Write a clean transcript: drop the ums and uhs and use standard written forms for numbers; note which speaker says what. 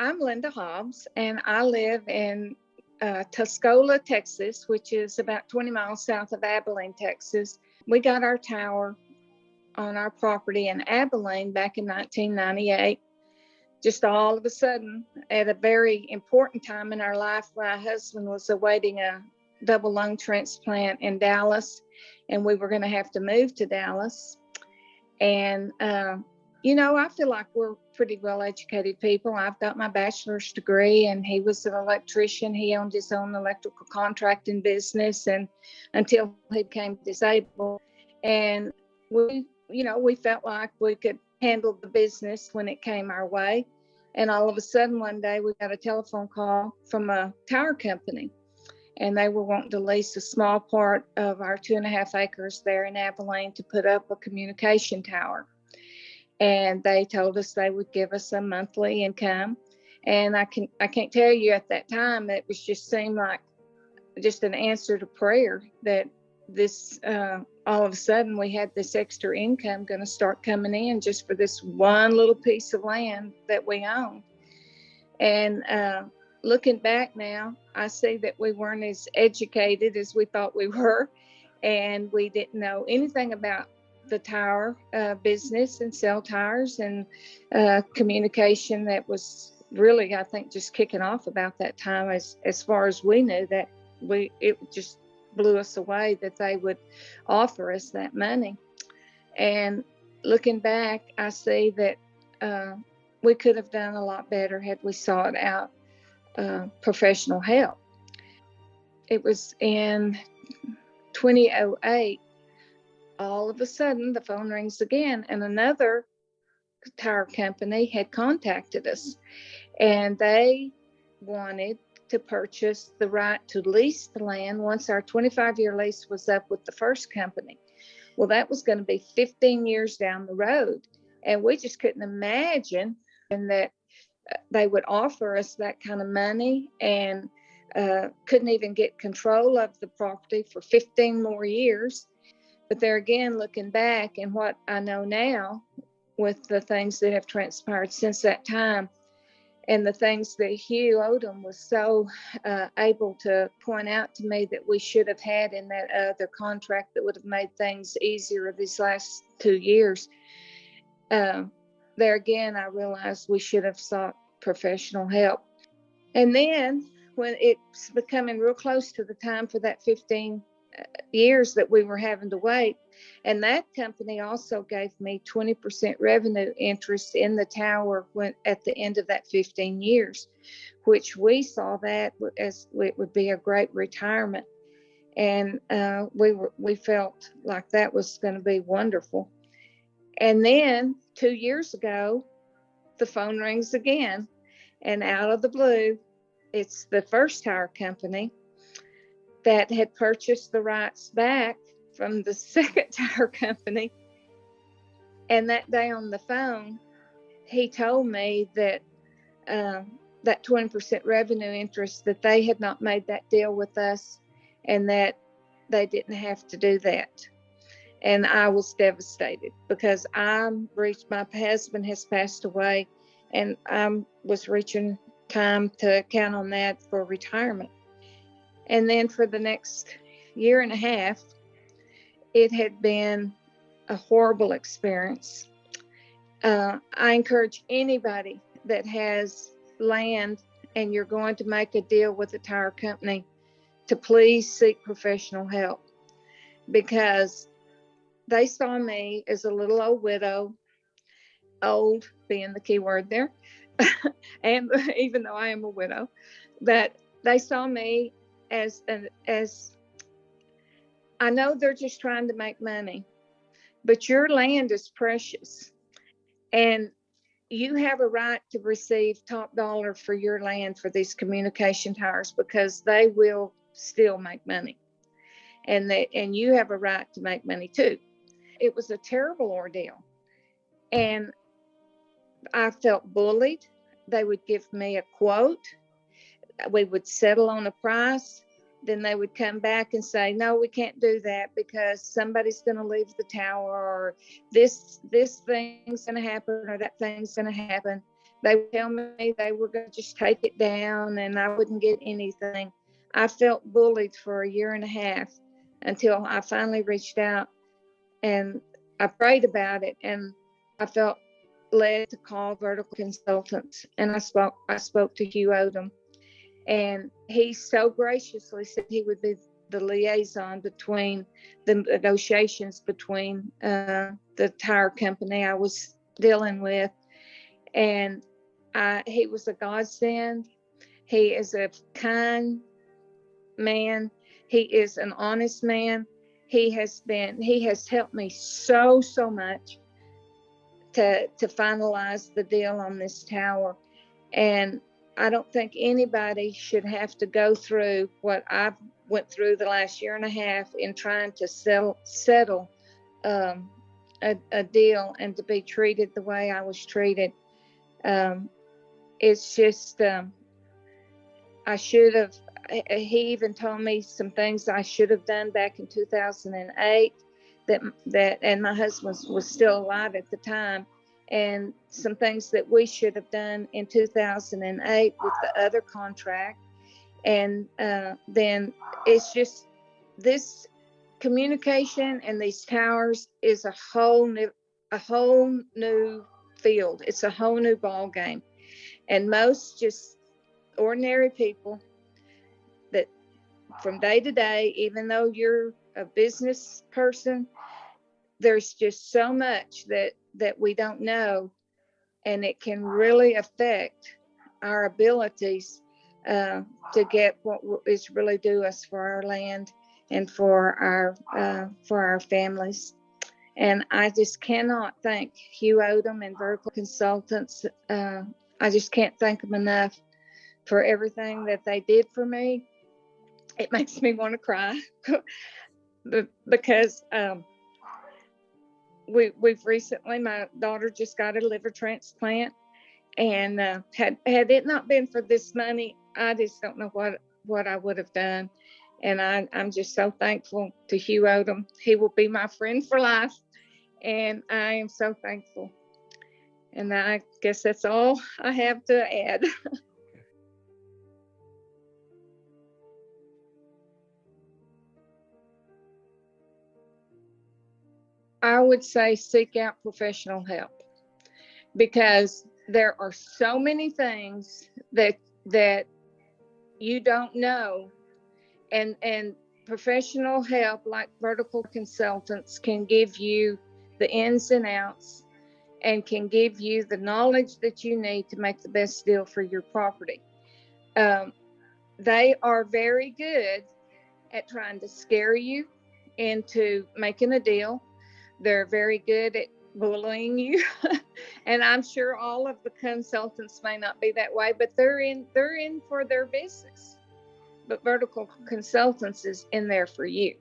Speaker 1: I'm Linda Hobbs, and I live in Tuscola, Texas, which is about 20 miles south of Abilene, Texas. We got our tower on our property in Abilene back in 1998. Just all of a sudden, at a very important time in our life, my husband was awaiting a double lung transplant in Dallas, and we were going to have to move to Dallas. And I feel like we're pretty well-educated people. I've got my bachelor's degree, and he was an electrician. He owned his own electrical contracting business, and until he became disabled. And we felt like we could handle the business when it came our way. And all of a sudden, one day, we got a telephone call from a tower company, and they were wanting to lease a small part of our 2.5 acres there in Abilene to put up a communication tower. And they told us they would give us a monthly income. And I can't tell you at that time, it was just seemed like just an answer to prayer that this, all of a sudden we had this extra income going to start coming in just for this one little piece of land that we own. And looking back now, I see that we weren't as educated as we thought we were, and we didn't know anything about the tower business and cell towers and communication. That was really, I think, just kicking off about that time. As far as we knew, that it just blew us away that they would offer us that money. And looking back, I see that we could have done a lot better had we sought out professional help. It was in 2008. All of a sudden, the phone rings again, and another tower company had contacted us, and they wanted to purchase the right to lease the land once our 25-year lease was up with the first company. Well, that was going to be 15 years down the road, and we just couldn't imagine that they would offer us that kind of money, and couldn't even get control of the property for 15 more years. But there again, looking back and what I know now with the things that have transpired since that time, and the things that Hugh Odom was so able to point out to me that we should have had in that other contract that would have made things easier these last 2 years. There again, I realized we should have sought professional help. And then when it's becoming real close to the time for that 15 years that we were having to wait, and that company also gave me 20% revenue interest in the tower when at the end of that 15 years, which we saw that as it would be a great retirement. And we felt like that was going to be wonderful. And then 2 years ago, the phone rings again, and out of the blue, it's the first tower company that had purchased the rights back from the second tower company. And that day on the phone, he told me that that 20% revenue interest, that they had not made that deal with us, and that they didn't have to do that. And I was devastated because my husband has passed away, and I was reaching time to count on that for retirement. And then for the next year and a half, it had been a horrible experience. I encourage anybody that has land and you're going to make a deal with a tower company to please seek professional help, because they saw me as a little old widow, old being the key word there, and even though I am a widow, that they saw me as I know they're just trying to make money, but your land is precious, and you have a right to receive top dollar for your land for these communication towers, because they will still make money, and you have a right to make money too. It was a terrible ordeal, and I felt bullied. They would give me a quote. We would settle on a price. Then they would come back and say, no, we can't do that because somebody's going to leave the tower, or this thing's going to happen, or that thing's going to happen. They would tell me they were going to just take it down and I wouldn't get anything. I felt bullied for a year and a half until I finally reached out and I prayed about it, and I felt led to call Vertical Consultants, and I spoke to Hugh Odom, and he so graciously said he would be the liaison between the negotiations between the tire company I was dealing with, and he was a godsend. He is a kind man. He is an honest man. He has helped me so much to finalize the deal on this tower. And I don't think anybody should have to go through what I've went through the last year and a half in trying to settle a deal and to be treated the way I was treated. It's just, I should have, he even told me some things I should have done back in 2008 and my husband was still alive at the time, and some things that we should have done in 2008 with the other contract. And then it's just this communication and these towers is a whole new field. It's a whole new ball game. And most just ordinary people that from day to day, even though you're a business person, there's just so much that we don't know, and it can really affect our abilities to get what is really due us for our land and for our families. And I just cannot thank Hugh Odom and Vertical Consultants. I just can't thank them enough for everything that they did for me. It makes me want to cry because we've recently, my daughter just got a liver transplant, and had it not been for this money, I just don't know what I would have done. And I'm just so thankful to Hugh Odom. He will be my friend for life, and I am so thankful. And I guess that's all I have to add. I would say seek out professional help, because there are so many things that you don't know, and professional help like Vertical Consultants can give you the ins and outs and can give you the knowledge that you need to make the best deal for your property. They are very good at trying to scare you into making a deal. They're very good at bullying you. And I'm sure all of the consultants may not be that way, but they're in for their business. But Vertical Consultants is in there for you.